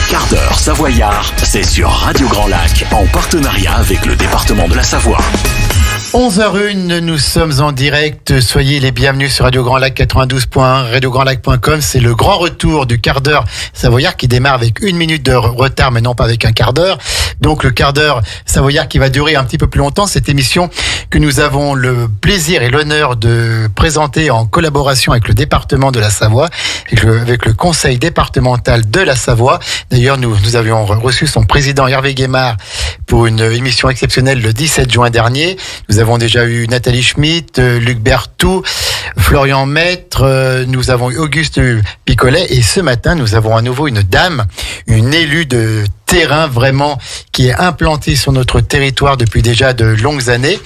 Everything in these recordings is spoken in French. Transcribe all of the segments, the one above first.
quart d'heure savoyard, c'est sur Radio Grand Lac, en partenariat avec le département de la Savoie. 11h01, nous sommes en direct. Soyez les bienvenus sur Radio Grand Lac 92.1, radiograndlac.com. C'est le grand retour du quart d'heure savoyard qui démarre avec 1 minute de retard, mais non pas avec un quart d'heure. Donc le quart d'heure savoyard qui va durer un petit peu plus longtemps. Cette émission que nous avons le plaisir et l'honneur de présenter en collaboration avec le département de la Savoie, avec le conseil départemental de la Savoie. D'ailleurs, nous avions reçu son président Hervé Guémard pour une émission exceptionnelle le 17 juin dernier. Nous avons déjà eu Nathalie Schmitt, Luc Berthoud, Florian Maître, nous avons eu Auguste Picolet et ce matin, nous avons à nouveau une dame, une élue de terrain vraiment qui est implantée sur notre territoire depuis déjà de longues années.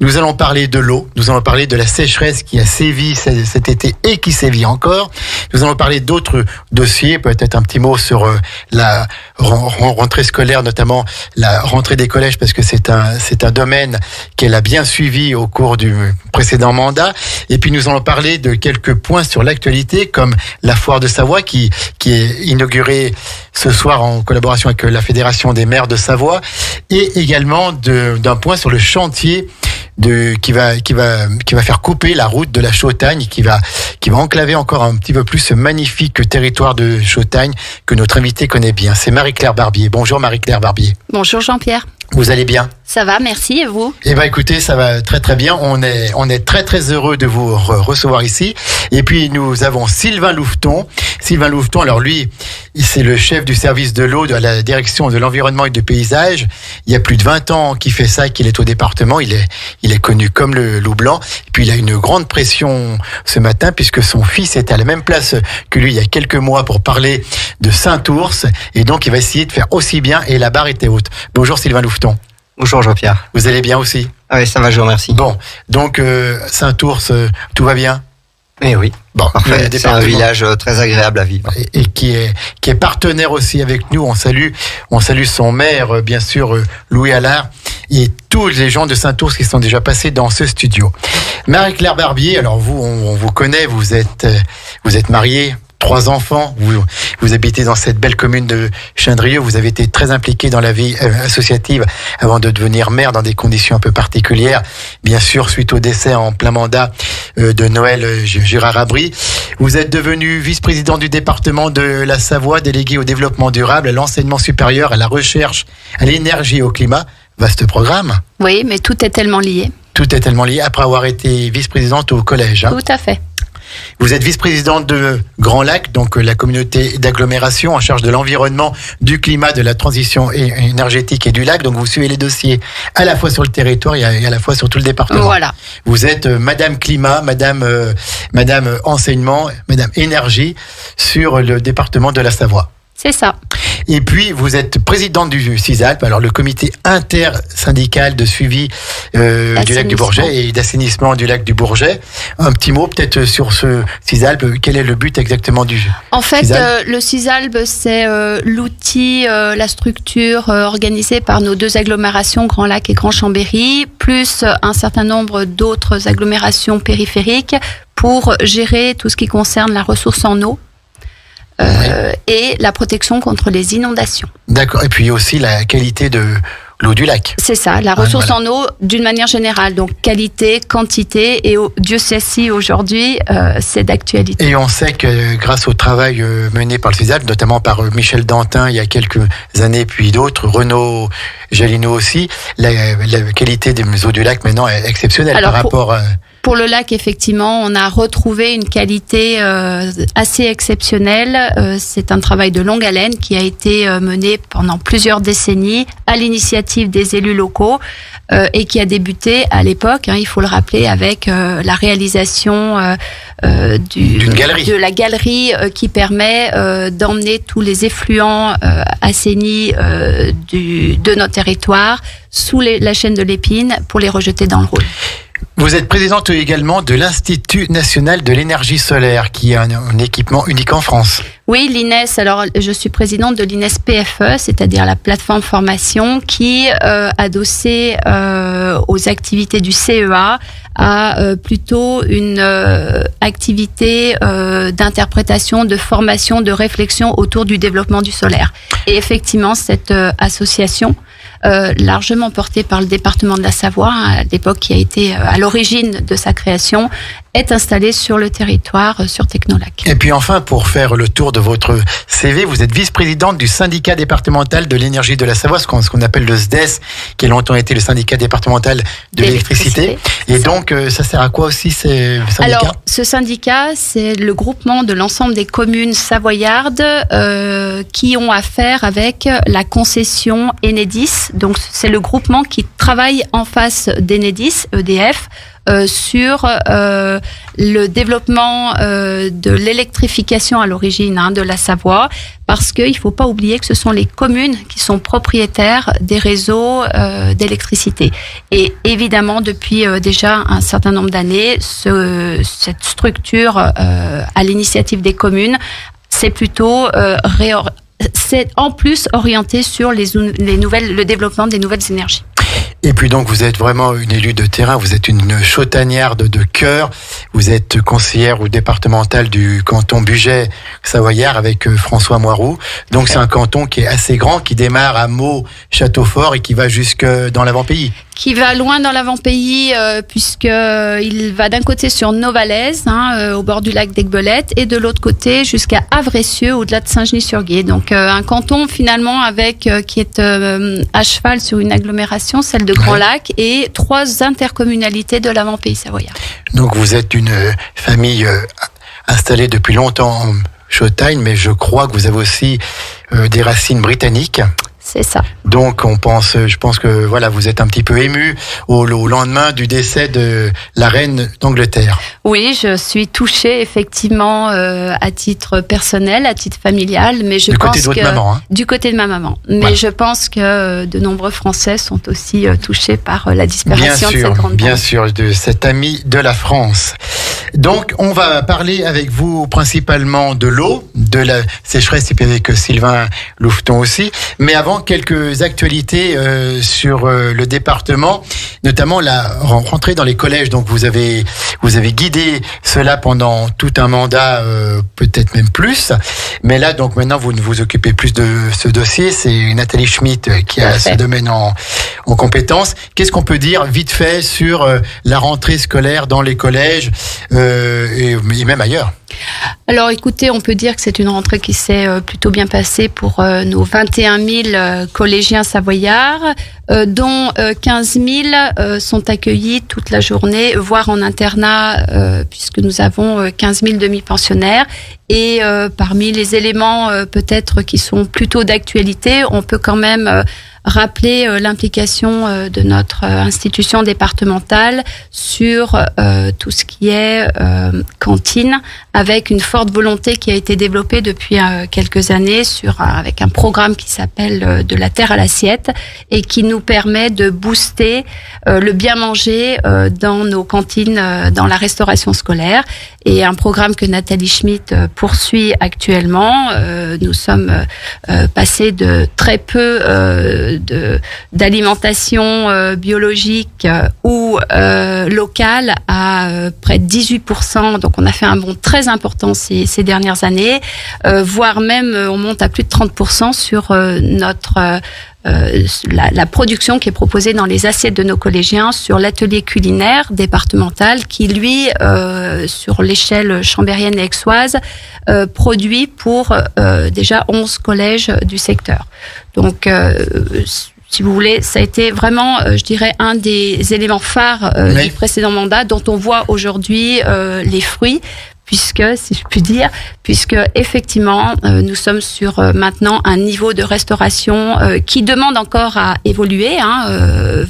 Nous allons parler de l'eau, nous allons parler de la sécheresse qui a sévi cet été et qui sévit encore. Nous allons parler d'autres dossiers, peut-être un petit mot sur la rentrée scolaire, notamment la rentrée des collèges, parce que c'est un domaine qu'elle a bien suivi au cours du précédent mandat. Et puis nous allons parler de quelques points sur l'actualité, comme la foire de Savoie qui est inaugurée ce soir en collaboration avec la Fédération des maires de Savoie, et également d'un point sur le chantier qui va faire couper la route de la Chautagne, qui va enclaver encore un petit peu plus ce magnifique territoire de Chautagne que notre invité connaît bien. C'est Marie-Claire Barbier. Bonjour Marie-Claire Barbier. Bonjour Jean-Pierre. Vous allez bien? Ça va, merci, et vous? Eh ben écoutez, ça va très très bien. On est très très heureux de vous recevoir ici. Et puis nous avons Sylvain Louveton. Sylvain Louveton, alors lui, c'est le chef du service de l'eau de la direction de l'environnement et du paysage. Il y a plus de 20 ans qu'il fait ça, qu'il est au département. Il est connu comme le loup blanc. Et puis il a une grande pression ce matin puisque son fils est à la même place que lui il y a quelques mois pour parler de Saint-Ours. Et donc il va essayer de faire aussi bien et la barre était haute. Bonjour Sylvain Louveton. Bonjour Jean-Pierre. Vous allez bien aussi? Ah oui, ça va, je vous remercie. Bon, donc Saint-Ours, tout va bien? Eh oui, bon, parfait. C'est un village très agréable à vivre. Et qui est partenaire aussi avec nous. On salue son maire, bien sûr, Louis Allard, et tous les gens de Saint-Ours qui sont déjà passés dans ce studio. Marie-Claire Barbier, alors vous, on vous connaît, vous êtes mariée, 3 enfants, vous habitez dans cette belle commune de Chindrieux, vous avez été très impliqué dans la vie associative avant de devenir maire dans des conditions un peu particulières, bien sûr suite au décès en plein mandat de Noël Girard-Abry. Vous êtes devenu vice-président du département de la Savoie, délégué au développement durable, à l'enseignement supérieur, à la recherche, à l'énergie et au climat. Vaste programme. Oui, mais tout est tellement lié. Tout est tellement lié après avoir été vice-présidente au collège. Hein. Tout à fait. Vous êtes vice-présidente de Grand Lac, donc la communauté d'agglomération en charge de l'environnement, du climat, de la transition énergétique et du lac. Donc vous suivez les dossiers à la fois sur le territoire et à la fois sur tout le département. Voilà. Vous êtes Madame Climat, Madame Enseignement, Madame Énergie sur le département de la Savoie. C'est ça. Et puis, vous êtes présidente du CISALP, alors le comité intersyndical de suivi du lac du Bourget et d'assainissement du lac du Bourget. Un petit mot peut-être sur ce CISALP. Quel est le but exactement du En fait, CISALP le CISALP, c'est l'outil, la structure organisée par nos 2 agglomérations, Grand Lac et Grand Chambéry, plus un certain nombre d'autres agglomérations périphériques pour gérer tout ce qui concerne la ressource en eau. Et la protection contre les inondations. D'accord. Et puis aussi la qualité de l'eau du lac. C'est ça, la ressource en eau d'une manière générale. Donc qualité, quantité, et Dieu sait si aujourd'hui c'est d'actualité. Et on sait que grâce au travail mené par le CISALP, notamment par Michel Dantin il y a quelques années, puis d'autres, Renaud Jalino aussi, la qualité des eaux du lac maintenant est exceptionnelle. Alors, par rapport à... Pour le lac, effectivement, on a retrouvé une qualité assez exceptionnelle. C'est un travail de longue haleine qui a été mené pendant plusieurs décennies à l'initiative des élus locaux et qui a débuté à l'époque, il faut le rappeler, avec la réalisation de la galerie qui permet d'emmener tous les effluents assainis de notre territoire sous la chaîne de l'Épine pour les rejeter dans le Rhône. Vous êtes présidente également de l'Institut national de l'énergie solaire, qui est un équipement unique en France. Oui, l'INES. Alors, je suis présidente de l'INES PFE, c'est-à-dire la plateforme formation qui, adossée aux activités du CEA, a plutôt une activité d'interprétation, de formation, de réflexion autour du développement du solaire. Et effectivement, cette association, largement portée par le département de la Savoie, à l'époque qui a été à l'origine de sa création, est installée sur le territoire, sur Technolac. Et puis enfin, pour faire le tour de votre CV, vous êtes vice-présidente du syndicat départemental de l'énergie de la Savoie, ce qu'on appelle le SDES, qui a longtemps été le syndicat départemental de l'électricité. Et donc, ça sert à quoi aussi ces syndicats ? Alors, ce syndicat, c'est le groupement de l'ensemble des communes savoyardes qui ont affaire avec la concession Enedis. Donc, c'est le groupement qui travaille en face d'Enedis, EDF, sur le développement de l'électrification à l'origine de la Savoie, parce qu'il ne faut pas oublier que ce sont les communes qui sont propriétaires des réseaux d'électricité. Et évidemment, depuis déjà un certain nombre d'années, cette structure, à l'initiative des communes, c'est plutôt c'est en plus orienté sur le développement des nouvelles énergies. Et puis donc, vous êtes vraiment une élue de terrain, vous êtes une chauttagnarde de cœur, vous êtes conseillère ou départementale du canton Bugey-Savoyard avec François Moiroux. Donc c'est un canton qui est assez grand, qui démarre à Meaux, Châteaufort et qui va jusque dans l'avant-pays. Qui va loin dans l'avant-pays, puisqu'il va d'un côté sur Novalaise, au bord du lac d'Aiguebelette, et de l'autre côté jusqu'à Avressieux, au-delà de Saint-Genis-sur-Guiers. Donc un canton finalement qui est à cheval sur une agglomération, celle de Grand Lac, et 3 intercommunalités de l'avant-pays savoyard. Donc vous êtes une famille installée depuis longtemps en Chautagne, mais je crois que vous avez aussi des racines britanniques. C'est ça. Donc je pense que voilà, vous êtes un petit peu ému au lendemain du décès de la reine d'Angleterre. Oui, je suis touchée effectivement à titre personnel, à titre familial, mais je pense que du côté de ma maman. Mais je pense que de nombreux Français sont aussi touchés par la disparition de cette grande dame. Bien sûr, de cette amie de la France. Donc, on va parler avec vous principalement de l'eau, de la sécheresse, et puis avec Sylvain Louveton aussi. Mais avant, quelques actualités sur le département, notamment la rentrée dans les collèges. Donc, vous avez guidé cela pendant tout un mandat, peut-être même plus. Mais là, donc maintenant, vous vous occupez plus de ce dossier. C'est Nathalie Schmitt qui a ce domaine en compétences. Qu'est-ce qu'on peut dire vite fait sur la rentrée scolaire dans les collèges et même ailleurs? Alors écoutez, on peut dire que c'est une rentrée qui s'est plutôt bien passée pour nos 21 000 collégiens savoyards, dont 15 000 sont accueillis toute la journée, voire en internat, puisque nous avons 15 000 demi-pensionnaires. Et parmi les éléments peut-être qui sont plutôt d'actualité, on peut quand même rappeler l'implication de notre institution départementale sur tout ce qui est cantine, avec une forte volonté qui a été développée depuis quelques années avec un programme qui s'appelle De la terre à l'assiette et qui nous permet de booster le bien manger dans nos cantines, dans la restauration scolaire. Et un programme que Nathalie Schmitt poursuit actuellement. Nous sommes passés de très peu d'alimentation biologique ou locale à près de 18%. Donc on a fait un bond très important ces dernières années, voire même on monte à plus de 30% sur la production qui est proposée dans les assiettes de nos collégiens sur l'atelier culinaire départemental qui, lui, sur l'échelle chambérienne et aixoise, produit pour déjà 11 collèges du secteur. Donc, si vous voulez, ça a été vraiment, je dirais, un des éléments phares du précédent mandat dont on voit aujourd'hui les fruits. Puisque effectivement, nous sommes sur maintenant un niveau de restauration qui demande encore à évoluer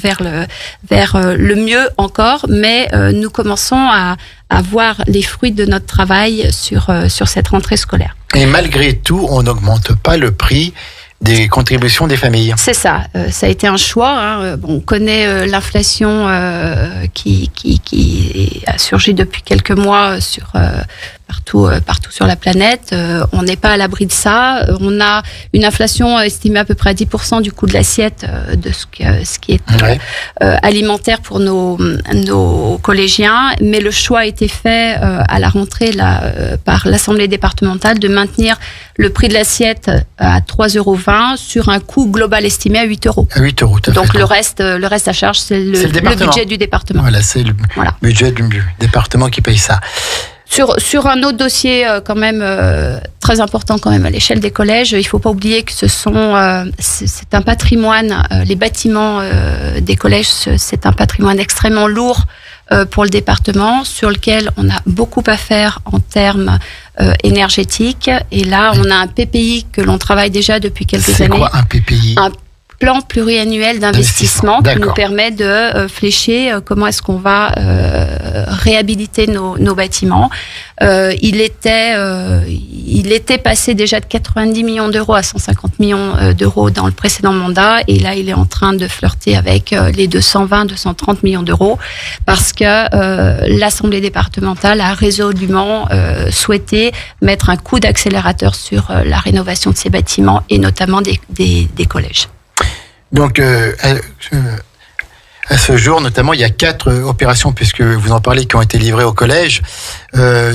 vers le mieux encore, mais nous commençons à voir les fruits de notre travail sur cette rentrée scolaire. Et malgré tout, on n'augmente pas le prix des contributions des familles. C'est ça. Ça a été un choix. Hein. Bon, on connaît l'inflation qui a surgi depuis quelques mois partout sur la planète. On n'est pas à l'abri de ça. On a une inflation estimée à peu près à 10% du coût de l'assiette de ce qui est alimentaire pour nos collégiens. Mais le choix a été fait à la rentrée par l'Assemblée départementale de maintenir le prix de l'assiette à 3,20 € sur un coût global estimé à 8 €. À 8 €, tout à fait. Donc le reste à charge, c'est le budget du département. Voilà, c'est le budget du département qui paye ça. Sur un autre dossier quand même très important quand même à l'échelle des collèges, il faut pas oublier que c'est un patrimoine, les bâtiments des collèges, c'est un patrimoine extrêmement lourd pour le département, sur lequel on a beaucoup à faire en termes énergétiques. Et là, on a un PPI que l'on travaille déjà depuis quelques années. C'est quoi un PPI ? Un plan pluriannuel d'investissement qui nous permet de flécher comment est-ce qu'on va réhabiliter nos bâtiments. Il était passé déjà de 90 millions d'euros à 150 millions d'euros dans le précédent mandat, et là il est en train de flirter avec les 220-230 millions d'euros parce que l'Assemblée départementale a résolument souhaité mettre un coup d'accélérateur sur la rénovation de ces bâtiments et notamment des collèges. Donc, à ce jour, notamment, il y a 4 opérations, puisque vous en parlez, qui ont été livrées au collège.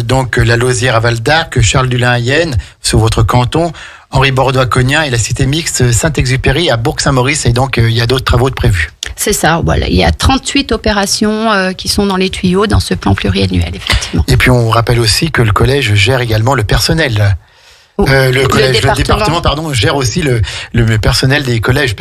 Donc, la Lausière à Val-d'Arc, Charles Dulin à Yenne, sur votre canton, Henri Bordeaux à Cognin et la cité mixte Saint-Exupéry à Bourg-Saint-Maurice. Et donc, il y a d'autres travaux de prévus. C'est ça, voilà. Il y a 38 opérations qui sont dans les tuyaux dans ce plan pluriannuel, effectivement. Et puis, on rappelle aussi que le collège gère également le personnel. Le département gère aussi le personnel des collèges,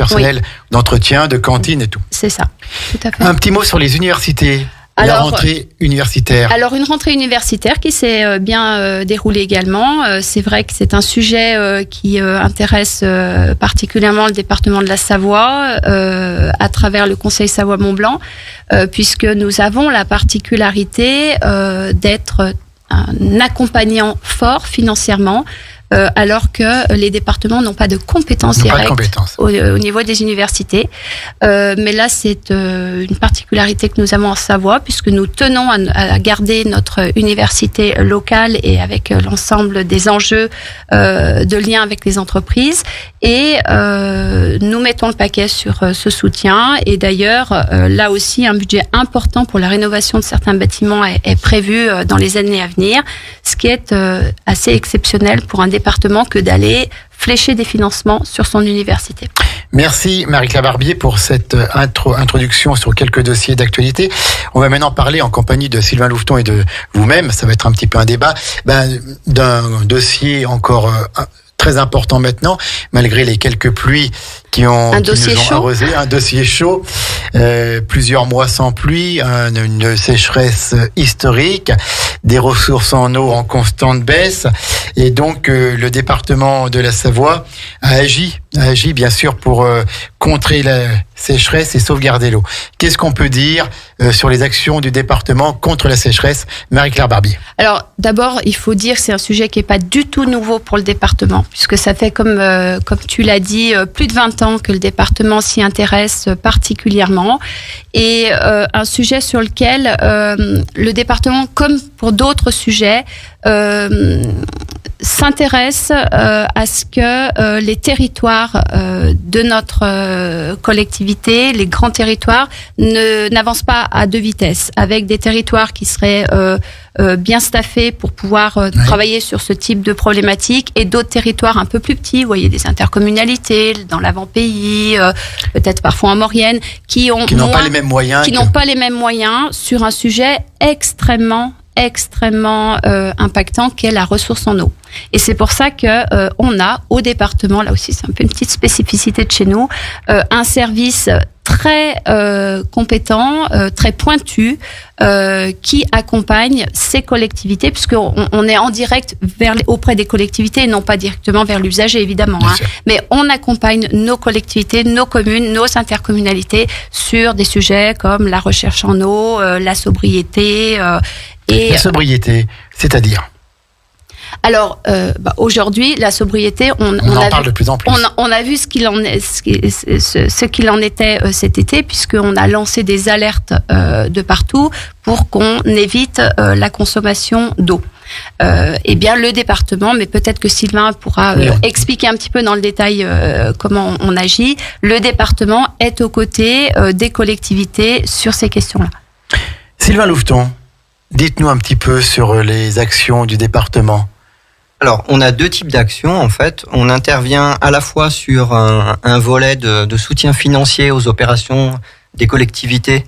d'entretien, de cantine et tout. C'est ça, tout à fait. Un petit mot sur les universités. La rentrée universitaire. Alors, une rentrée universitaire qui s'est bien déroulée également. C'est vrai que c'est un sujet qui intéresse particulièrement le département de la Savoie à travers le Conseil Savoie-Mont-Blanc, puisque nous avons la particularité d'être un accompagnant fort financièrement, alors que les départements n'ont pas de compétences directes au niveau des universités. Mais là, c'est une particularité que nous avons en Savoie, puisque nous tenons à garder notre université locale et avec l'ensemble des enjeux de lien avec les entreprises. Et nous mettons le paquet sur ce soutien. Et d'ailleurs, là aussi, un budget important pour la rénovation de certains bâtiments est prévu dans les années à venir, ce qui est assez exceptionnel pour un département que d'aller flécher des financements sur son université. Merci Marie-Claire Barbier pour cette introduction sur quelques dossiers d'actualité. On va maintenant parler en compagnie de Sylvain Louveton et de vous-même, ça va être un petit peu un débat, d'un dossier encore très important maintenant, malgré les quelques pluies qui nous ont arrosé, un dossier chaud, plusieurs mois sans pluie, une sécheresse historique, des ressources en eau en constante baisse, et donc le département de la Savoie a agi bien sûr pour contrer la sécheresse et sauvegarder l'eau. Qu'est-ce qu'on peut dire sur les actions du département contre la sécheresse, Marie-Claire Barbier? Alors d'abord, il faut dire que c'est un sujet qui n'est pas du tout nouveau pour le département, puisque ça fait, comme tu l'as dit, plus de 20 ans que le département s'y intéresse particulièrement, et un sujet sur lequel le département, comme pour d'autres sujets, s'intéresse à ce que les territoires de notre collectivité, les grands territoires, n'avancent pas à deux vitesses, avec des territoires qui seraient bien staffés pour pouvoir travailler sur ce type de problématiques, et d'autres territoires un peu plus petits, vous voyez, des intercommunalités dans l'avant-pays, peut-être parfois en Maurienne, qui n'ont pas les mêmes moyens sur un sujet extrêmement impactant qu'est la ressource en eau. Et c'est pour ça que on a au département, là aussi c'est un peu une petite spécificité de chez nous, un service très compétent, très pointu, qui accompagne ces collectivités, puisqu'on est en direct auprès des collectivités et non pas directement vers l'usager, évidemment. Mais on accompagne nos collectivités, nos communes, nos intercommunalités sur des sujets comme la recherche en eau, la sobriété. La sobriété, c'est-à-dire ? Alors, aujourd'hui, la sobriété, on en parle de plus en plus. On a vu ce qu'il en était cet été, puisqu'on a lancé des alertes de partout pour qu'on évite la consommation d'eau. Eh bien, le département, mais peut-être que Sylvain pourra expliquer un petit peu dans le détail comment on agit. Le département est aux côtés des collectivités sur ces questions-là. Sylvain Louveton, dites-nous un petit peu sur les actions du département. Alors, on a deux types d'actions, en fait. On intervient à la fois sur un volet de soutien financier aux opérations des collectivités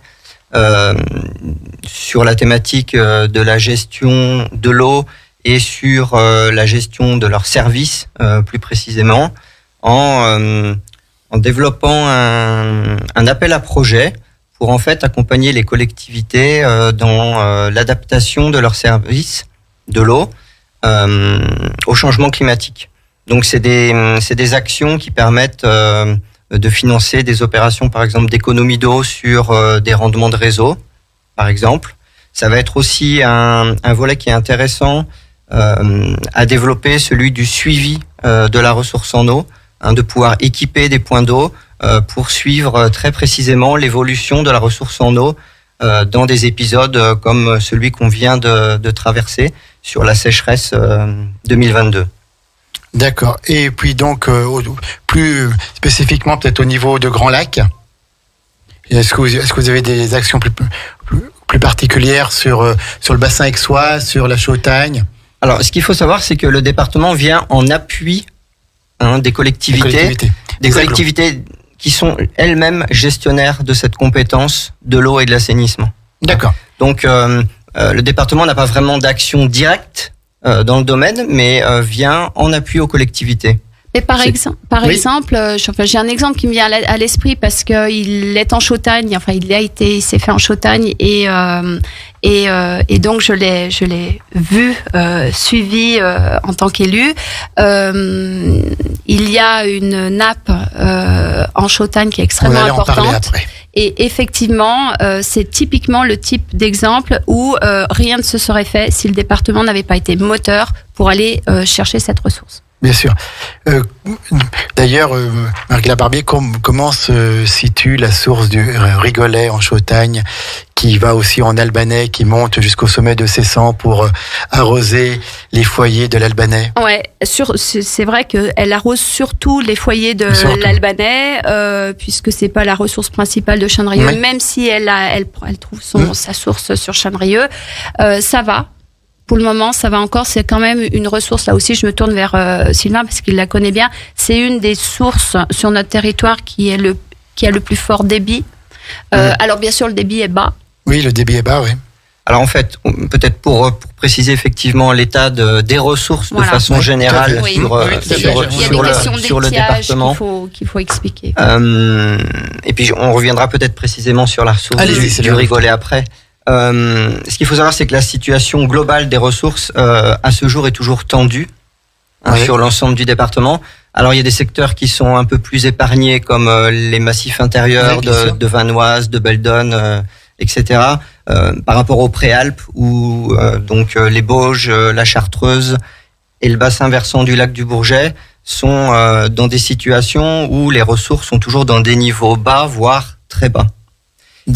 sur la thématique de la gestion de l'eau et sur la gestion de leurs services, plus précisément, en développant un appel à projet pour en fait accompagner les collectivités dans l'adaptation de leurs services de l'eau au changement climatique. Donc c'est des actions qui permettent de financer des opérations, par exemple d'économie d'eau sur des rendements de réseau, par exemple. Ça va être aussi un volet qui est intéressant à développer, celui du suivi de la ressource en eau, de pouvoir équiper des points d'eau pour suivre très précisément l'évolution de la ressource en eau dans des épisodes comme celui qu'on vient de traverser sur la sécheresse 2022. D'accord. Et puis donc, plus spécifiquement peut-être au niveau de Grand Lac, est-ce que vous avez des actions plus particulières sur le bassin aixois, sur la Chautagne ? Alors, ce qu'il faut savoir, c'est que le département vient en appui des collectivités qui sont elles-mêmes gestionnaires de cette compétence de l'eau et de l'assainissement. D'accord. Donc, le département n'a pas vraiment d'action directe dans le domaine, mais vient en appui aux collectivités. Mais par exemple, j'ai un exemple qui me vient à l'esprit parce que il est en Chautagne, enfin il s'est fait en Chautagne et donc je l'ai vu, suivi en tant qu'élu. Il y a une nappe en Chautagne qui est extrêmement importante. Et effectivement, c'est typiquement le type d'exemple où rien ne se serait fait si le département n'avait pas été moteur pour aller chercher cette ressource. Bien sûr. D'ailleurs, Marie-Claire Barbier, comment se situe la source du Rigolet en Chautagne, qui va aussi en Albanais, qui monte jusqu'au sommet de Cessan pour arroser les foyers de l'Albanais? Ouais, c'est vrai qu'elle arrose surtout les foyers de l'Albanais, puisque c'est pas la ressource principale de Chandrieux, oui. Même si elle trouve sa source sur Chandrieux, ça va. Pour le moment, ça va encore. C'est quand même une ressource. Là aussi, je me tourne vers Sylvain parce qu'il la connaît bien. C'est une des sources sur notre territoire qui a le plus fort débit. Alors, bien sûr, le débit est bas. Oui, le débit est bas, oui. Alors, en fait, peut-être pour préciser effectivement l'état des ressources de façon générale sur le département. Qu'il faut expliquer. Et puis, on reviendra peut-être précisément sur la ressource du Rigolet après. Ce qu'il faut savoir, c'est que la situation globale des ressources à ce jour est toujours tendue sur l'ensemble du département. Alors il y a des secteurs qui sont un peu plus épargnés, comme les massifs intérieurs de Vanoise, de Beldon, etc. Par rapport aux Préalpes, où donc les Bauges, la Chartreuse et le bassin versant du lac du Bourget sont dans des situations où les ressources sont toujours dans des niveaux bas, voire très bas.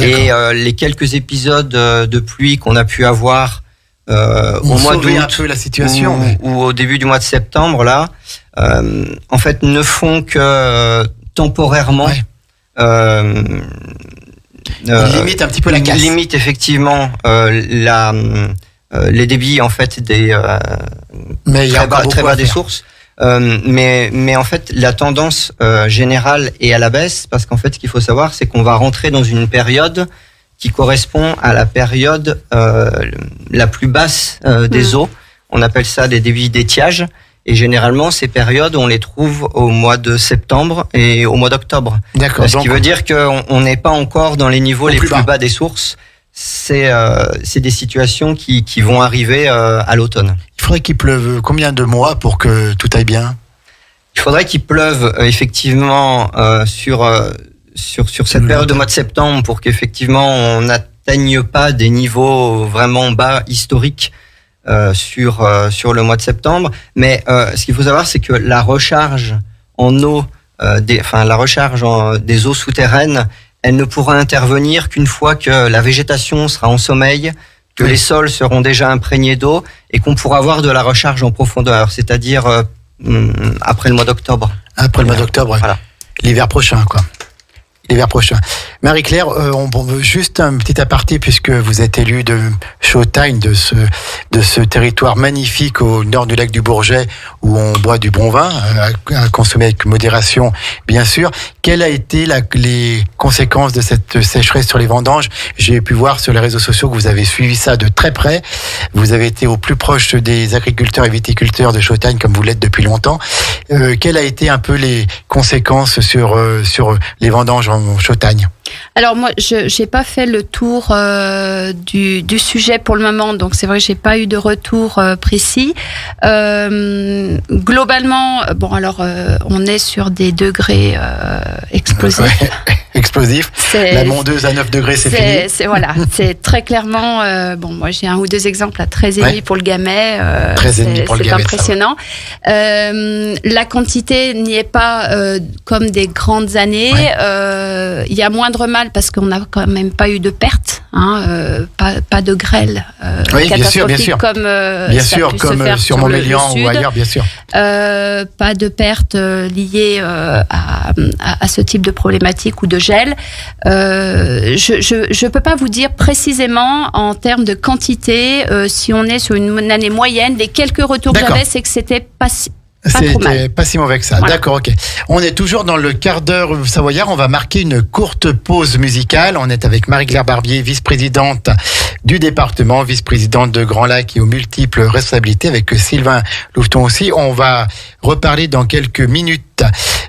Et les quelques épisodes de pluie qu'on a pu avoir au mois d'août un peu la situation, ou au début du mois de septembre, là, en fait, ne font que temporairement limite un petit peu la casse. Limite effectivement les débits en fait des très bas des sources. Mais en fait, la tendance générale est à la baisse, parce qu'en fait, ce qu'il faut savoir, c'est qu'on va rentrer dans une période qui correspond à la période la plus basse des eaux. On appelle ça des débits d'étiage. Et généralement, ces périodes, on les trouve au mois de septembre et au mois d'octobre. D'accord. Ce qui veut dire qu'on n'est pas encore dans les niveaux les plus bas des sources. C'est des situations qui vont arriver à l'automne. Il faudrait qu'il pleuve combien de mois pour que tout aille bien ? Il faudrait qu'il pleuve effectivement sur cette période de mois de septembre pour qu'effectivement on n'atteigne pas des niveaux vraiment bas historiques sur le mois de septembre. Mais ce qu'il faut savoir, c'est que la recharge en eau, la recharge des eaux souterraines, elle ne pourra intervenir qu'une fois que la végétation sera en sommeil, que les sols seront déjà imprégnés d'eau et qu'on pourra avoir de la recharge en profondeur, c'est-à-dire après le mois d'octobre. Après le mois d'octobre, voilà. L'hiver prochain, quoi. L'hiver prochain. Marie-Claire, juste un petit aparté, puisque vous êtes élue de Chautagne, de ce territoire magnifique au nord du lac du Bourget, où on boit du bon vin, à consommer avec modération, bien sûr. Quelles a été les conséquences de cette sécheresse sur les vendanges? J'ai pu voir sur les réseaux sociaux que vous avez suivi ça de très près. Vous avez été au plus proche des agriculteurs et viticulteurs de Chautagne, comme vous l'êtes depuis longtemps. Quelles a été un peu les conséquences sur les vendanges en Chautagne? Alors moi, je n'ai pas fait le tour du sujet pour le moment, donc c'est vrai que j'ai pas eu de retour précis. Globalement, on est sur des degrés explosifs. Ouais. Explosif. La mondeuse à 9 degrés, c'est fini. C'est très clairement. Moi j'ai un ou deux exemples à 13,5 pour le Gamay. 13,5 pour le Gamay. C'est impressionnant. La quantité n'y est pas comme des grandes années. Il y a moindre mal parce qu'on n'a quand même pas eu de pertes, pas de grêle catastrophique comme bien sûr, comme sur Montmélian ou ailleurs, bien sûr. Pas de pertes liées à ce type de problématique ou de gel. Je peux pas vous dire précisément en termes de quantité si on est sur une année moyenne. Les quelques retours que j'avais, c'est que c'était pas si mauvais que ça. Voilà. D'accord, ok. On est toujours dans le quart d'heure savoyard. On va marquer une courte pause musicale. On est avec Marie-Claire Barbier, vice-présidente du département, vice-présidente de Grand Lac et aux multiples responsabilités, avec Sylvain Louveton aussi. On va reparler dans quelques minutes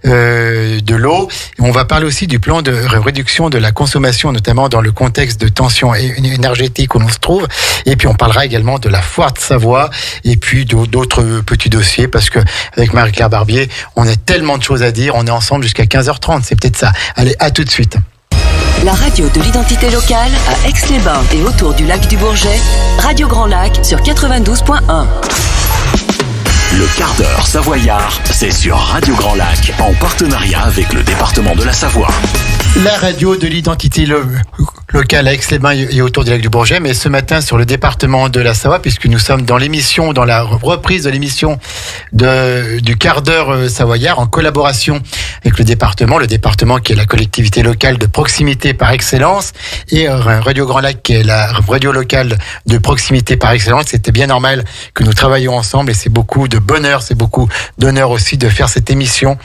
de l'eau. On va parler aussi du plan de réduction de la consommation, notamment dans le contexte de tension énergétique où l'on se trouve. Et puis on parlera également de la foire de Savoie et puis d'autres petits dossiers, parce que avec Marie-Claire Barbier, on a tellement de choses à dire. On est ensemble jusqu'à 15h30. C'est peut-être ça. Allez, à tout de suite. La radio de l'identité locale à Aix-les-Bains et autour du lac du Bourget, Radio Grand Lac sur 92.1. Le quart d'heure savoyard, c'est sur Radio Grand Lac, en partenariat avec le département de la Savoie. La radio de l'identité locale à Aix-les-Bains et autour du lac du Bourget, mais ce matin sur le département de la Savoie, puisque nous sommes dans la reprise de l'émission du quart d'heure savoyard en collaboration avec le département qui est la collectivité locale de proximité par excellence, et Radio Grand Lac qui est la radio locale de proximité par excellence. C'était bien normal que nous travaillions ensemble et c'est beaucoup de bonheur, c'est beaucoup d'honneur aussi de faire cette émission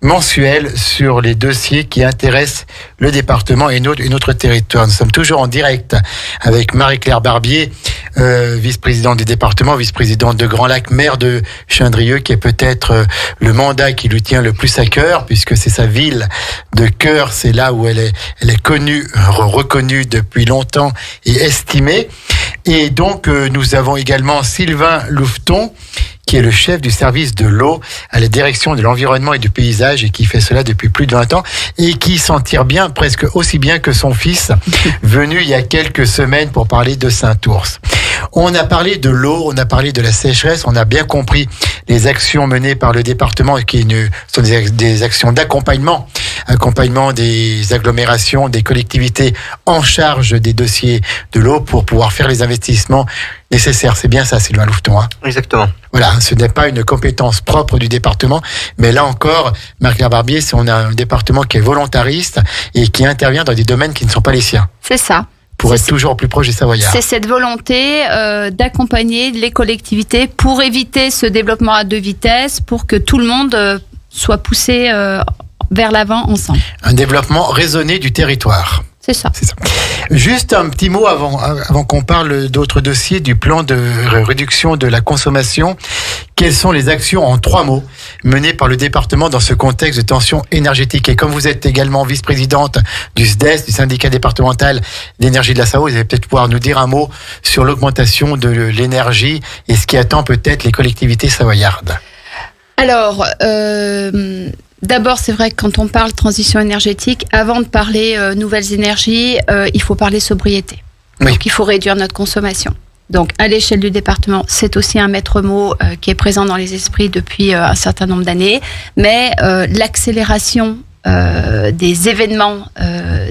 mensuelle sur les dossiers qui intéressent le département et notre territoire. Nous sommes toujours en direct avec Marie-Claire Barbier, vice-présidente du département, vice-présidente de Grand Lac, maire de Chindrieux, qui est peut-être le mandat qui lui tient le plus à cœur, puisque c'est sa ville de cœur, c'est là où elle est connue, reconnue depuis longtemps et estimée. Et donc, nous avons également Sylvain Louveton, qui est le chef du service de l'eau à la direction de l'environnement et du paysage et qui fait cela depuis plus de 20 ans et qui s'en tire bien, presque aussi bien que son fils, venu il y a quelques semaines pour parler de Saint-Ours. On a parlé de l'eau, on a parlé de la sécheresse, on a bien compris les actions menées par le département qui sont des actions d'accompagnement des agglomérations, des collectivités en charge des dossiers de l'eau pour pouvoir faire les investissements nécessaires. C'est bien ça, Sylvain Louveton. Exactement. Voilà, ce n'est pas une compétence propre du département, mais là encore, Marie-Claire Barbier, on a un département qui est volontariste et qui intervient dans des domaines qui ne sont pas les siens. C'est ça. Pour être toujours plus proche des Savoyards. C'est cette volonté d'accompagner les collectivités pour éviter ce développement à deux vitesses, pour que tout le monde soit poussé vers l'avant ensemble. Un développement raisonné du territoire. C'est ça. Juste un petit mot avant qu'on parle d'autres dossiers du plan de réduction de la consommation. Quelles sont les actions en 3 mots menées par le département dans ce contexte de tension énergétique? Et comme vous êtes également vice-présidente du SDES, du syndicat départemental d'énergie de la Savoie, vous allez peut-être pouvoir nous dire un mot sur l'augmentation de l'énergie et ce qui attend peut-être les collectivités savoyardes. Alors, d'abord, c'est vrai que quand on parle transition énergétique, avant de parler nouvelles énergies, il faut parler sobriété. Oui. Donc, il faut réduire notre consommation. Donc, à l'échelle du département, c'est aussi un maître mot qui est présent dans les esprits depuis un certain nombre d'années. Mais l'accélération des événements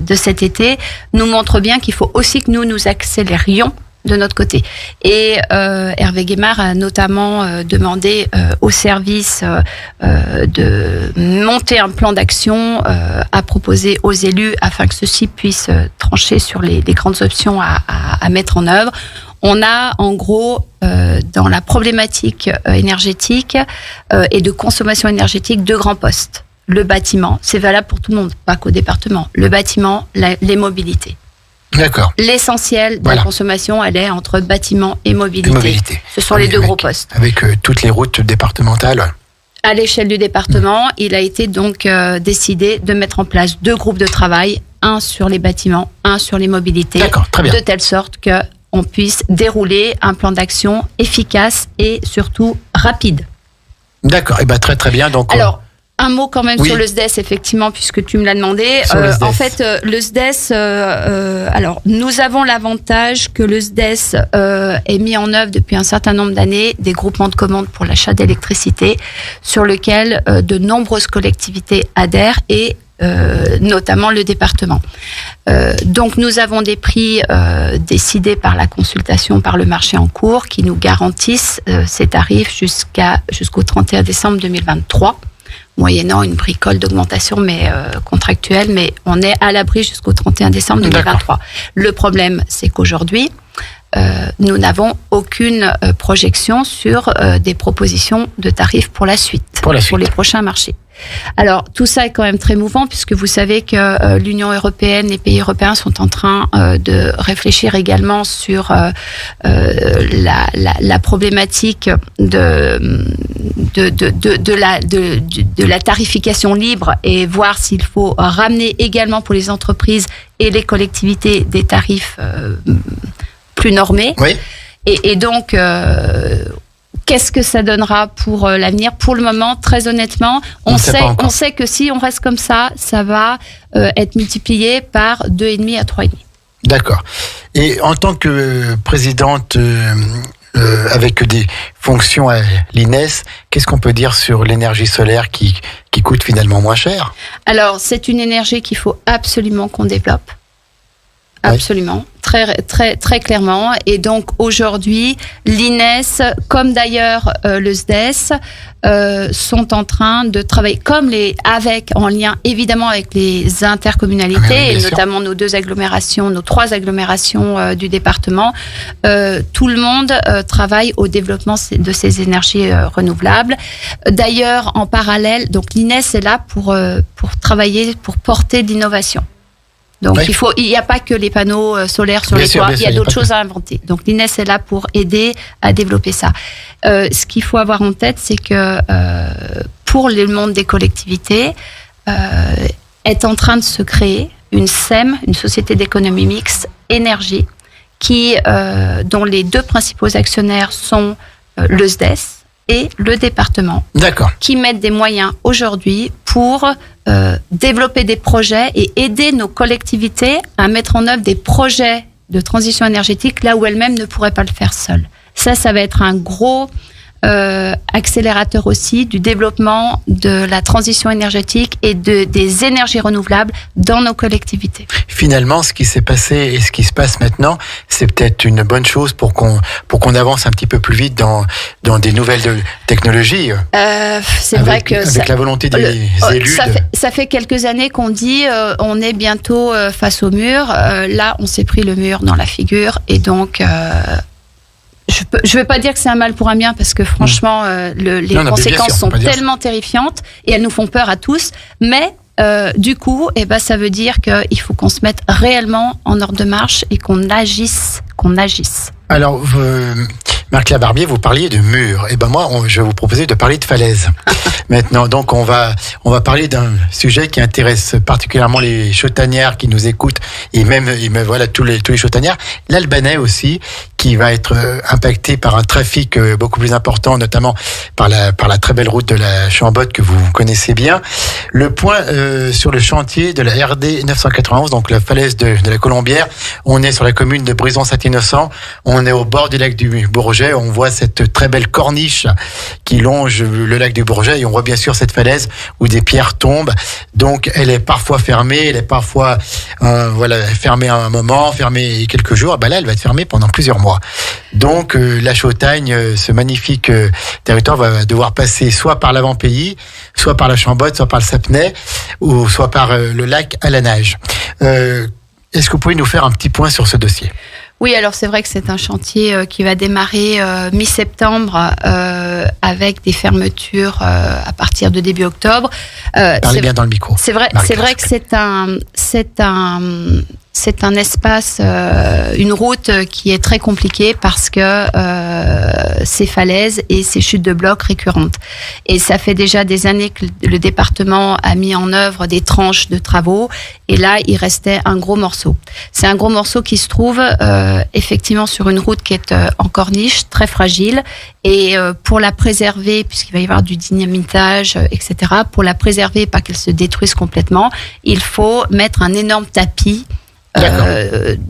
de cet été nous montre bien qu'il faut aussi que nous accélérions de notre côté. Et Hervé Guémard a notamment demandé au service de monter un plan d'action à proposer aux élus afin que ceux-ci puissent trancher sur les grandes options à mettre en œuvre. On a en gros dans la problématique énergétique et de consommation énergétique 2 grands postes. Le bâtiment, c'est valable pour tout le monde, pas qu'au département. Le bâtiment, les mobilités. D'accord. L'essentiel de la consommation, elle est entre bâtiment et mobilité. Ce sont les 2 gros postes. Avec toutes les routes départementales. À l'échelle du département, il a été donc décidé de mettre en place 2 groupes de travail, un sur les bâtiments, un sur les mobilités. D'accord, très bien. De telle sorte que on puisse dérouler un plan d'action efficace et surtout rapide. D'accord, et très très bien. Donc, alors, un mot quand même sur le SDES, effectivement, puisque tu me l'as demandé. En fait, le SDES, alors nous avons l'avantage que le SDES est mis en œuvre depuis un certain nombre d'années des groupements de commandes pour l'achat d'électricité, sur lequel de nombreuses collectivités adhèrent et notamment le département. Donc nous avons des prix décidés par la consultation, par le marché en cours, qui nous garantissent ces tarifs jusqu'au 31 décembre 2023. Moyennant une bricole d'augmentation mais contractuelle, mais on est à l'abri jusqu'au 31 décembre 2023. D'accord. Le problème, c'est qu'aujourd'hui, nous n'avons aucune projection sur des propositions de tarifs pour la suite, pour les prochains marchés. Alors, tout ça est quand même très mouvant, puisque vous savez que l'Union européenne, les pays européens sont en train de réfléchir également sur la problématique de la tarification libre et voir s'il faut ramener également pour les entreprises et les collectivités des tarifs plus normés. Oui. Et donc, qu'est-ce que ça donnera pour l'avenir? Pour le moment, très honnêtement, on sait que si on reste comme ça, ça va être multiplié par 2,5 à 3,5. D'accord. Et en tant que présidente avec des fonctions à l'INES, qu'est-ce qu'on peut dire sur l'énergie solaire qui coûte finalement moins cher? Alors, c'est une énergie qu'il faut absolument qu'on développe. Absolument, très, très, très clairement. Et donc aujourd'hui, l'INES, comme d'ailleurs le SDES, sont en train de travailler en lien évidemment avec les intercommunalités et notamment nos 3 agglomérations du département. Tout le monde travaille au développement de ces énergies renouvelables. D'ailleurs, en parallèle, donc l'INES est là pour travailler, pour porter de l'innovation. Donc il n'y a pas que les panneaux solaires sur les toits, il y a d'autres choses à inventer. Donc l'INES est là pour aider à développer ça. Ce qu'il faut avoir en tête, c'est que pour le monde des collectivités, est en train de se créer une SEM, une société d'économie mixte énergie, dont les 2 principaux actionnaires sont le SDES et le département, qui mettent des moyens aujourd'hui pour développer des projets et aider nos collectivités à mettre en œuvre des projets de transition énergétique là où elles-mêmes ne pourraient pas le faire seules. Ça va être un gros accélérateur aussi du développement de la transition énergétique et des énergies renouvelables dans nos collectivités. Finalement, ce qui s'est passé et ce qui se passe maintenant, c'est peut-être une bonne chose pour qu'on avance un petit peu plus vite dans des nouvelles technologies. C'est vrai que avec la volonté des élus. Ça fait quelques années qu'on dit on est bientôt face au mur. Là, on s'est pris le mur dans la figure et donc. Je ne vais pas dire que c'est un mal pour un bien parce que franchement, les conséquences sont tellement terrifiantes et elles nous font peur à tous. Mais du coup, ça veut dire qu'il faut qu'on se mette réellement en ordre de marche et qu'on agisse. Alors, Marc-Claire Barbier, vous parliez de murs. Et ben moi, je vais vous proposer de parler de falaises. Maintenant, donc on va parler d'un sujet qui intéresse particulièrement les chautannières qui nous écoutent et même voilà tous les chautannières. L'Albanais aussi, qui va être impacté par un trafic beaucoup plus important, notamment par la très belle route de la Chambotte que vous connaissez bien. Le point sur le chantier de la RD 991, donc la falaise de la Colombière. On est sur la commune de Brison-Saint-Innocent. On est au bord du lac du Bourget. On voit cette très belle corniche qui longe le lac du Bourget et on voit bien sûr cette falaise où des pierres tombent. Donc elle est parfois fermée, elle est parfois fermée à un moment, fermée quelques jours. Ben là, elle va être fermée pendant plusieurs mois. Donc la Chautagne, ce magnifique territoire va devoir passer soit par l'avant-pays, soit par la Chambotte, soit par le Sapnais, ou soit par le lac à la nage. Est-ce que vous pouvez nous faire un petit point sur ce dossier ? Oui, alors c'est vrai que c'est un chantier qui va démarrer mi-septembre avec des fermetures à partir de début octobre. Parlez bien dans le micro. C'est vrai que c'est un espace, une route qui est très compliquée parce que ces falaises et ces chutes de blocs récurrentes. Et ça fait déjà des années que le département a mis en œuvre des tranches de travaux. Et là, il restait un gros morceau. C'est un gros morceau qui se trouve effectivement sur une route qui est en corniche, très fragile. Et pour la préserver, puisqu'il va y avoir du dynamitage, etc., pour la préserver, pas qu'elle se détruise complètement, il faut mettre un énorme tapis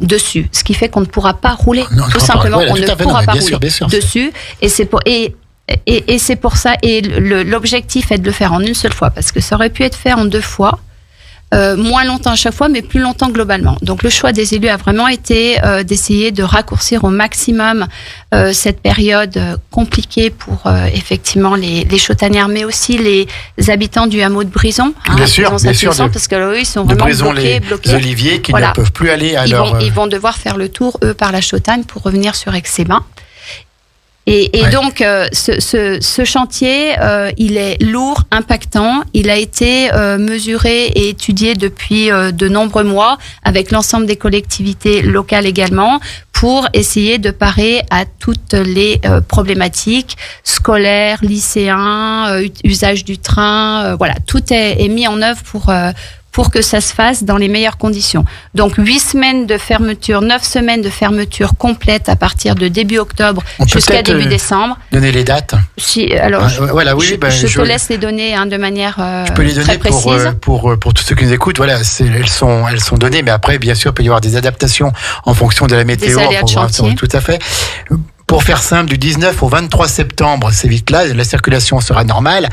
dessus, ce qui fait qu'on ne pourra pas rouler. Non, tout simplement, on ne pourra pas rouler dessus. Et c'est pour ça. Et l'objectif est de le faire en une seule fois, parce que ça aurait pu être fait en 2 fois. Moins longtemps à chaque fois, mais plus longtemps globalement. Donc le choix des élus a vraiment été d'essayer de raccourcir au maximum cette période compliquée pour effectivement les chautannières, mais aussi les habitants du hameau de Brison. Bien sûr, parce que eux, ils sont vraiment bloqués. Les oliviers qui ne peuvent plus aller à Ils vont devoir faire le tour, eux, par la Chautagne pour revenir sur Aix-les-Bains. Et donc, ce chantier, il est lourd, impactant. Il a été mesuré et étudié depuis de nombreux mois avec l'ensemble des collectivités locales également pour essayer de parer à toutes les problématiques scolaires, lycéens, usage du train. Voilà, tout est mis en œuvre pour que ça se fasse dans les meilleures conditions. Donc 8 semaines de fermeture, 9 semaines de fermeture complète à partir de début octobre jusqu'à début décembre. Donner les dates. Alors, je te laisse les donner de manière je peux les donner très précise. pour tous ceux qui nous écoutent. Voilà, elles sont données, mais après, bien sûr, il peut y avoir des adaptations en fonction de la météo. Des aléas de chantier. Tout à fait. Pour faire simple, du 19 au 23 septembre, c'est vite là, la circulation sera normale.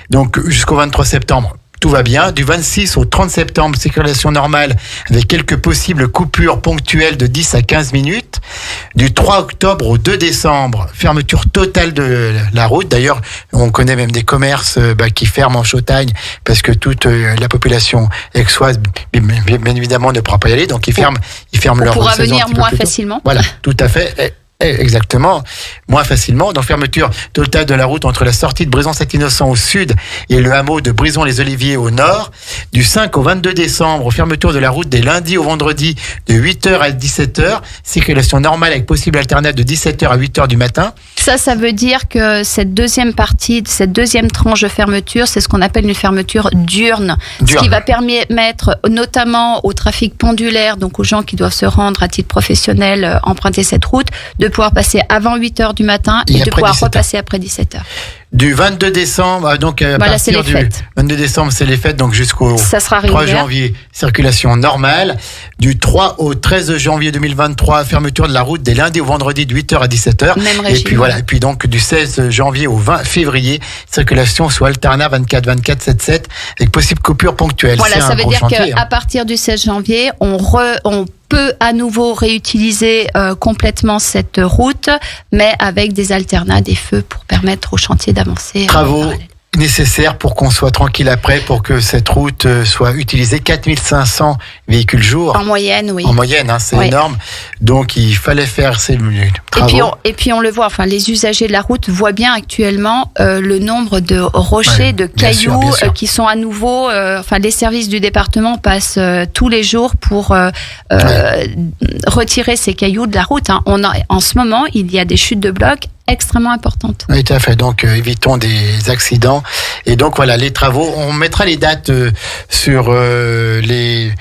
Donc jusqu'au 23 septembre, tout va bien. Du 26 au 30 septembre, circulation normale avec quelques possibles coupures ponctuelles de 10 à 15 minutes. Du 3 octobre au 2 décembre, fermeture totale de la route. D'ailleurs, on connaît même des commerces qui ferment en Chautagne parce que toute la population aixoise, bien évidemment, ne pourra pas y aller. Donc, ils ferment leur saison. On pourra venir moins facilement. Voilà, tout à fait. Exactement, moins facilement. Donc fermeture totale de la route entre la sortie de Brison-Saint-Innocent au sud et le hameau de Brison-les-Oliviers au nord. Du 5 au 22 décembre, fermeture de la route des lundis au vendredi de 8h à 17h. Circulation normale avec possible alternate de 17h à 8h du matin. Ça veut dire que cette deuxième partie, cette deuxième tranche de fermeture, c'est ce qu'on appelle une fermeture diurne. Ce qui va permettre notamment au trafic pendulaire, donc aux gens qui doivent se rendre à titre professionnel, emprunter cette route, de pouvoir passer avant 8h du matin et de pouvoir repasser après 17h. Du 22 décembre, donc à partir du 22 décembre, c'est les fêtes, donc jusqu'au 3 janvier, circulation normale. Du 3 au 13 janvier 2023, fermeture de la route des lundis au vendredi de 8h à 17h. Même régime. Et puis voilà, et puis donc du 16 janvier au 20 février, circulation sous alternat 24-24, 7-7, avec possible coupure ponctuelle. Voilà, ça veut dire qu'à partir du 16 janvier, on peut à nouveau réutiliser complètement cette route, mais avec des alternats, des feux pour permettre au chantier d'avancer. Travaux nécessaires pour qu'on soit tranquille après, pour que cette route soit utilisée. 4500 véhicules jour. En moyenne, oui. En moyenne, c'est énorme. Donc il fallait faire ces travaux. Et puis on le voit, enfin les usagers de la route voient bien actuellement le nombre de rochers, de cailloux bien sûr. Qui sont à nouveau. Enfin les services du département passent tous les jours pour retirer ces cailloux de la route. En ce moment, il y a des chutes de blocs extrêmement importante. Oui, tout à fait. Donc, évitons des accidents. Et donc, voilà, les travaux. On mettra les dates sur les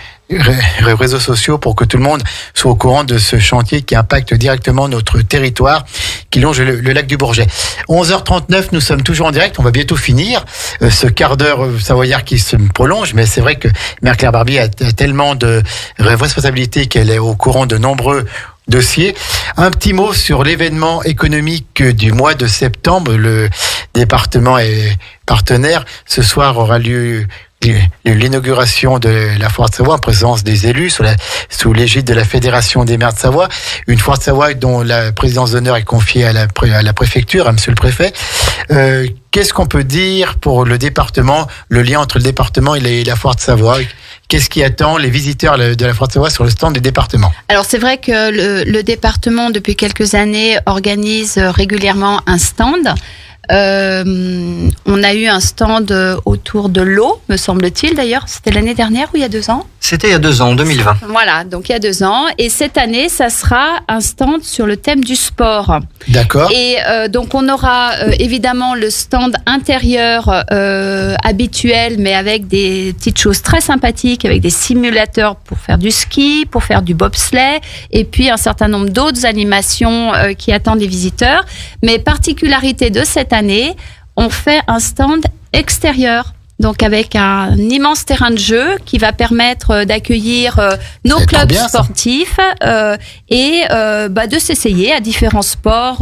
réseaux sociaux pour que tout le monde soit au courant de ce chantier qui impacte directement notre territoire, qui longe le lac du Bourget. 11h39, nous sommes toujours en direct. On va bientôt finir ce quart d'heure savoyard qui se prolonge, mais c'est vrai que Marie-Claire Barbier a tellement de responsabilités qu'elle est au courant de nombreux dossiers. Un petit mot sur l'événement économique du mois de septembre. Le département est partenaire. Ce soir aura lieu l'inauguration de la Foire de Savoie en présence des élus sous l'égide de la Fédération des maires de Savoie. Une Foire de Savoie dont la présidence d'honneur est confiée à la préfecture, à monsieur le préfet. Qu'est-ce qu'on peut dire pour le département, le lien entre le département et la Foire de Savoie? Qu'est-ce qui attend les visiteurs de la Foire de Savoie sur le stand du département? Alors c'est vrai que le département, depuis quelques années, organise régulièrement un stand. On a eu un stand autour de l'eau, me semble-t-il d'ailleurs. C'était l'année dernière ou il y a 2 ans? C'était il y a 2 ans, en 2020. Voilà, donc il y a 2 ans. Et cette année, ça sera un stand sur le thème du sport. D'accord. Et donc on aura évidemment le stand intérieur habituel, mais avec des petites choses très sympathiques, avec des simulateurs pour faire du ski, pour faire du bobsleigh, et puis un certain nombre d'autres animations qui attendent les visiteurs. Mais particularité de cette année, on fait un stand extérieur. Donc avec un immense terrain de jeu qui va permettre d'accueillir nos clubs sportifs et de s'essayer à différents sports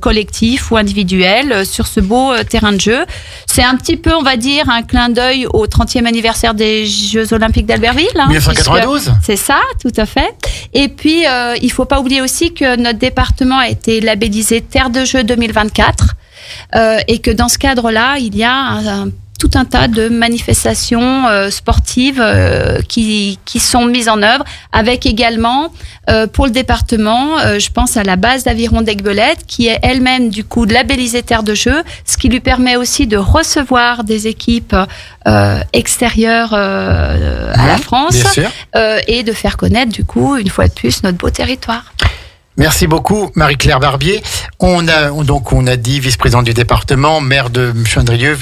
collectifs ou individuels sur ce beau terrain de jeu. C'est un petit peu, on va dire, un clin d'œil au 30e anniversaire des Jeux Olympiques d'Albertville. 1992. C'est ça, tout à fait. Et puis, il faut pas oublier aussi que notre département a été labellisé Terre de Jeux 2024 et que dans ce cadre-là, il y a tout un tas de manifestations sportives qui sont mises en œuvre, avec également pour le département, je pense à la base d'aviron d'Aiguebelette, qui est elle-même du coup labellisée Terre de Jeux, ce qui lui permet aussi de recevoir des équipes extérieures à la France et de faire connaître du coup une fois de plus notre beau territoire. Merci beaucoup, Marie-Claire Barbier. On a dit vice-présidente du département, maire de Chandrieux,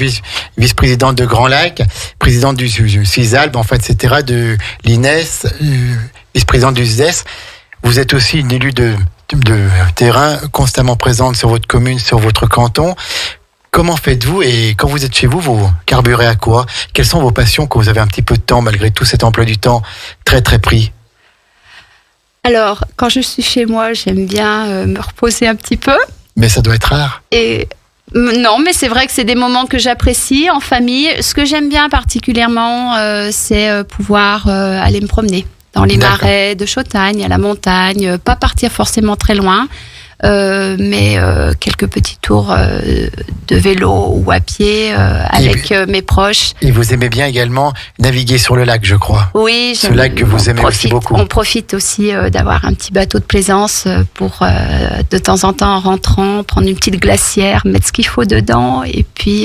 vice-présidente de Grand Lac, présidente du CISALB, etc., de l'INES, vice-présidente du SDES. Vous êtes aussi une élue de terrain constamment présente sur votre commune, sur votre canton. Comment faites-vous et quand vous êtes chez vous, vous carburez à quoi? Quelles sont vos passions quand vous avez un petit peu de temps malgré tout cet emploi du temps très très pris? Alors, quand je suis chez moi, j'aime bien me reposer un petit peu. Mais ça doit être rare. Et non, mais c'est vrai que c'est des moments que j'apprécie en famille. Ce que j'aime bien particulièrement, c'est pouvoir aller me promener dans les marais de Chautagne, à la montagne, pas partir forcément très loin. Mais quelques petits tours de vélo ou à pied avec mes proches. Et vous aimez bien également naviguer sur le lac, je crois. Oui, ce lac que vous aimez aussi beaucoup. On profite aussi d'avoir un petit bateau de plaisance pour de temps en temps en rentrant prendre une petite glacière, mettre ce qu'il faut dedans et puis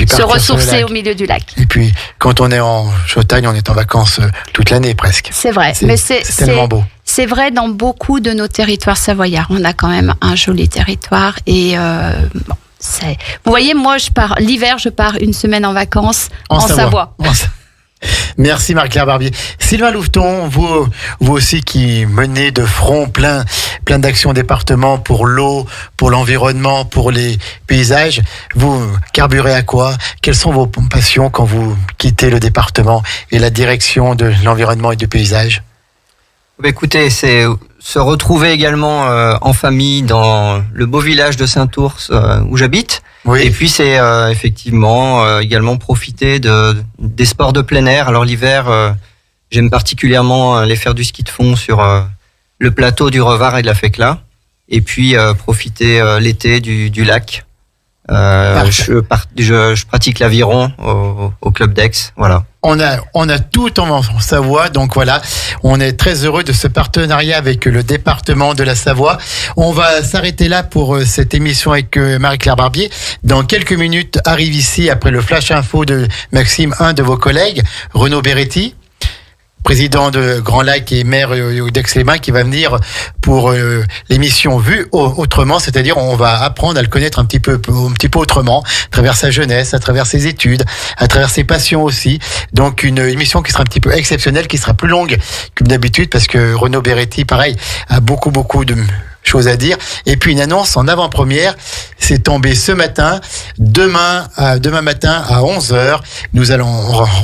se ressourcer au milieu du lac. Et puis quand on est en Chautagne, on est en vacances toute l'année presque. C'est vrai, mais c'est tellement beau. C'est vrai dans beaucoup de nos territoires savoyards. On a quand même un joli territoire et vous voyez, moi l'hiver, je pars une semaine en vacances en Savoie. Merci Marie-Claire Barbier. Sylvain Louveton, vous aussi qui menez de front plein d'actions au département pour l'eau, pour l'environnement, pour les paysages. Vous carburez à quoi? Quelles sont vos passions quand vous quittez le département et la direction de l'environnement et du paysage? Écoutez, c'est se retrouver également en famille dans le beau village de Saint-Ours où j'habite. Oui. Et puis c'est effectivement également profiter des sports de plein air. Alors l'hiver, j'aime particulièrement aller faire du ski de fond sur le plateau du Revard et de la Fécla. Et puis profiter l'été du lac. Je pratique l'aviron au club d'Aix, voilà. On a tout en Savoie, donc voilà, on est très heureux de ce partenariat avec le département de la Savoie. On va s'arrêter là pour cette émission avec Marie-Claire Barbier. Dans quelques minutes, arrive ici, après le flash info de Maxime, un de vos collègues, Renaud Beretti. président de Grand Lac et maire d'Aix-les-Bains, qui va venir pour l'émission Vue autrement, c'est-à-dire on va apprendre à le connaître un petit peu autrement, à travers sa jeunesse, à travers ses études, à travers ses passions aussi. Donc une émission qui sera un petit peu exceptionnelle, qui sera plus longue que d'habitude, parce que Renaud Beretti, pareil, a beaucoup de choses à dire. Et puis une annonce en avant-première, c'est tombé ce matin. Demain matin à 11h, nous allons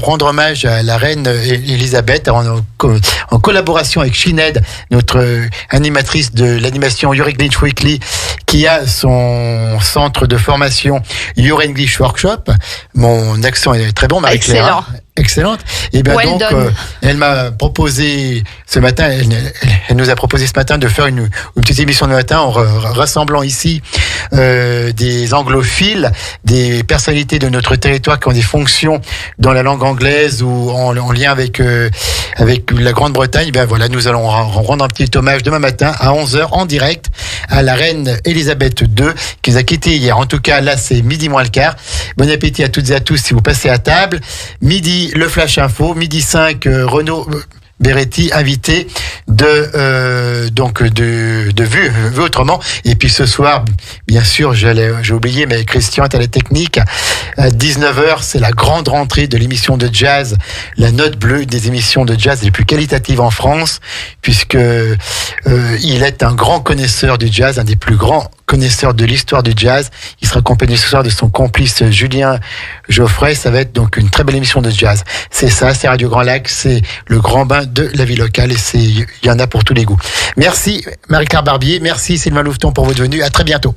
rendre hommage à la reine Elisabeth en collaboration avec Shined, notre animatrice de l'animation Your English Weekly, qui a son centre de formation Your English Workshop. Mon accent est très bon, Marie-Claire. Excellent. Excellente. Et bien well donc, elle m'a proposé ce matin, elle nous a proposé ce matin de faire une petite émission de matin en rassemblant ici des anglophiles, des personnalités de notre territoire qui ont des fonctions dans la langue anglaise ou en lien avec la Grande-Bretagne. Et bien voilà, nous allons rendre un petit hommage demain matin à 11h en direct à la reine Elisabeth II qui nous a quittés hier. En tout cas, là, c'est midi moins le quart. Bon appétit à toutes et à tous si vous passez à table. Midi, le Flash Info. Midi 5, Renaud Beretti, invité de Vue autrement. Et puis ce soir, bien sûr, j'ai oublié, mais Christian est à la technique. À 19h, c'est la grande rentrée de l'émission de jazz, la note bleue des émissions de jazz les plus qualitatives en France, puisque il est un grand connaisseur du jazz, un des plus grands connaisseurs de l'histoire du jazz. Il sera accompagné ce soir de son complice Julien Geoffrey. Ça va être donc une très belle émission de jazz. C'est ça, c'est Radio Grand Lac, c'est le grand bain de la vie locale et il y en a pour tous les goûts. Merci Marie-Claire Barbier, merci Sylvain Louveton pour votre venue. À très bientôt.